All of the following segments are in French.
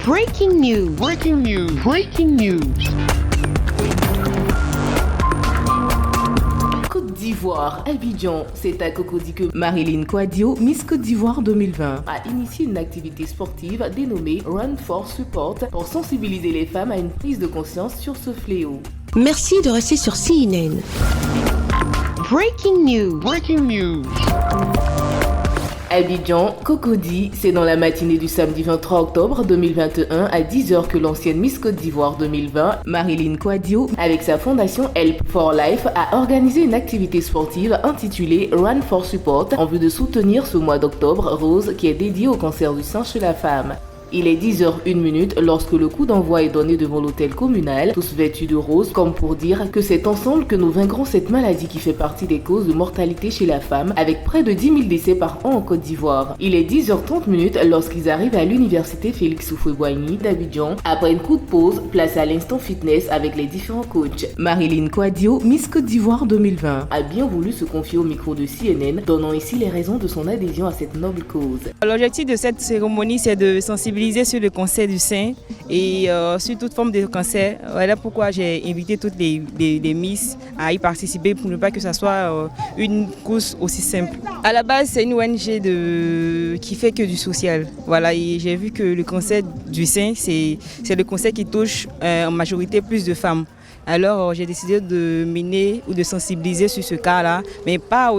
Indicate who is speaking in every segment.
Speaker 1: Breaking news. Breaking news. Breaking news.
Speaker 2: Côte d'Ivoire, Abidjan, c'est à Cocody que Marilyn Kouadio, Miss Côte d'Ivoire 2020, a initié une activité sportive dénommée Run for Support pour sensibiliser les femmes à une prise de conscience sur ce fléau.
Speaker 1: Merci de rester sur CNN. Breaking news. Breaking news.
Speaker 2: Abidjan, Cocody, c'est dans la matinée du samedi 23 octobre 2021 à 10h que l'ancienne Miss Côte d'Ivoire 2020, Marilyn Kouadio, avec sa fondation Help for Life, a organisé une activité sportive intitulée Run for Support en vue de soutenir ce mois d'octobre rose qui est dédié au cancer du sein chez la femme. Il est 10h01 lorsque le coup d'envoi est donné devant l'hôtel communal, tous vêtus de rose, comme pour dire que c'est ensemble que nous vaincrons cette maladie qui fait partie des causes de mortalité chez la femme, avec près de 10 000 décès par an en Côte d'Ivoire. Il est 10h30 lorsqu'ils arrivent à l'université Félix Houphouët-Boigny d'Abidjan. Après une courte pause, place à l'instant fitness avec les différents coachs. Marilyn Kouadio, Miss Côte d'Ivoire 2020, a bien voulu se confier au micro de CNN, donnant ici les raisons de son adhésion à cette noble cause.
Speaker 3: L'objectif de cette cérémonie, c'est de sensibiliser sur le cancer du sein et sur toute forme de cancer. Voilà pourquoi j'ai invité toutes les Miss à y participer pour ne pas que ça soit une course aussi simple. À la base, c'est une ONG qui fait que du social. Voilà, et j'ai vu que le cancer du sein, c'est le cancer qui touche en majorité plus de femmes. Alors j'ai décidé de mener ou de sensibiliser sur ce cas-là, mais pas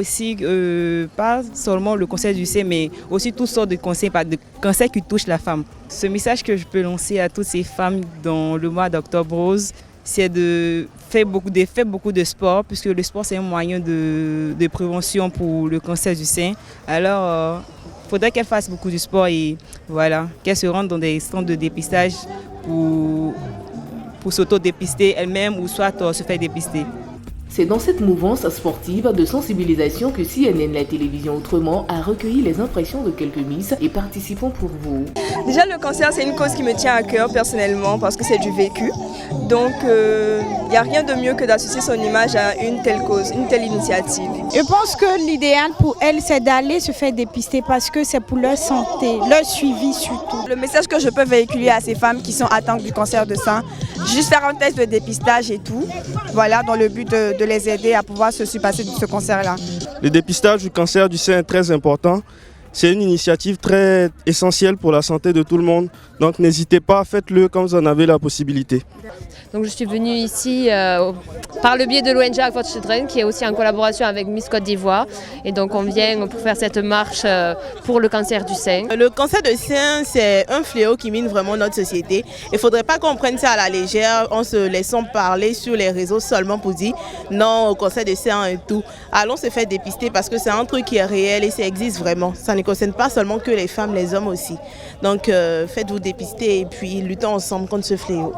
Speaker 3: seulement le cancer du sein, mais aussi toutes sortes de cancers qui touchent la femme. Ce message que je peux lancer à toutes ces femmes dans le mois d'octobre rose, c'est de faire beaucoup de sport, puisque le sport c'est un moyen de prévention pour le cancer du sein. Alors il faudrait qu'elles fassent beaucoup de sport et voilà, qu'elles se rendent dans des centres de dépistage pour s'auto-dépister elle-même ou soit se faire dépister.
Speaker 2: C'est dans cette mouvance sportive de sensibilisation que CNN, la télévision autrement, a recueilli les impressions de quelques Miss et participants pour vous.
Speaker 4: Déjà, le cancer, c'est une cause qui me tient à cœur personnellement parce que c'est du vécu. Donc, il n'y a rien de mieux que d'associer son image à une telle cause, une telle initiative.
Speaker 5: Je pense que l'idéal pour elles, c'est d'aller se faire dépister parce que c'est pour leur santé, leur suivi surtout.
Speaker 4: Le message que je peux véhiculer à ces femmes qui sont atteintes du cancer de sein, juste faire un test de dépistage et tout, voilà, dans le but de les aider à pouvoir se surpasser de ce cancer-là.
Speaker 6: Le dépistage du cancer du sein est très important. C'est une initiative très essentielle pour la santé de tout le monde. Donc n'hésitez pas, faites-le quand vous en avez la possibilité.
Speaker 7: Donc je suis venue ici par le biais de l'ONG Act for Children qui est aussi en collaboration avec Miss Côte d'Ivoire. Et donc on vient pour faire cette marche pour le cancer du sein.
Speaker 8: Le cancer du sein, c'est un fléau qui mine vraiment notre société. Il ne faudrait pas qu'on prenne ça à la légère en se laissant parler sur les réseaux seulement pour dire non au cancer du sein et tout. Allons se faire dépister parce que c'est un truc qui est réel et ça existe vraiment. Ça ne concerne pas seulement que les femmes, les hommes aussi. Donc faites-vous dépister et puis luttons ensemble contre ce fléau.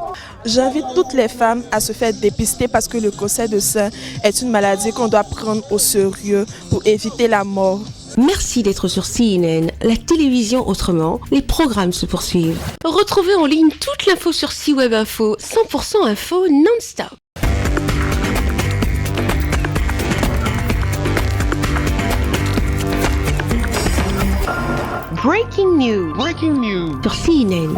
Speaker 9: J'invite toutes les femmes à se faire dépister parce que le cancer du sein est une maladie qu'on doit prendre au sérieux pour éviter la mort.
Speaker 1: Merci d'être sur CNN, la télévision autrement. Les programmes se poursuivent. Retrouvez en ligne toute l'info sur C-Web Info, 100% info non-stop. Breaking news. Breaking news. Sur CNN.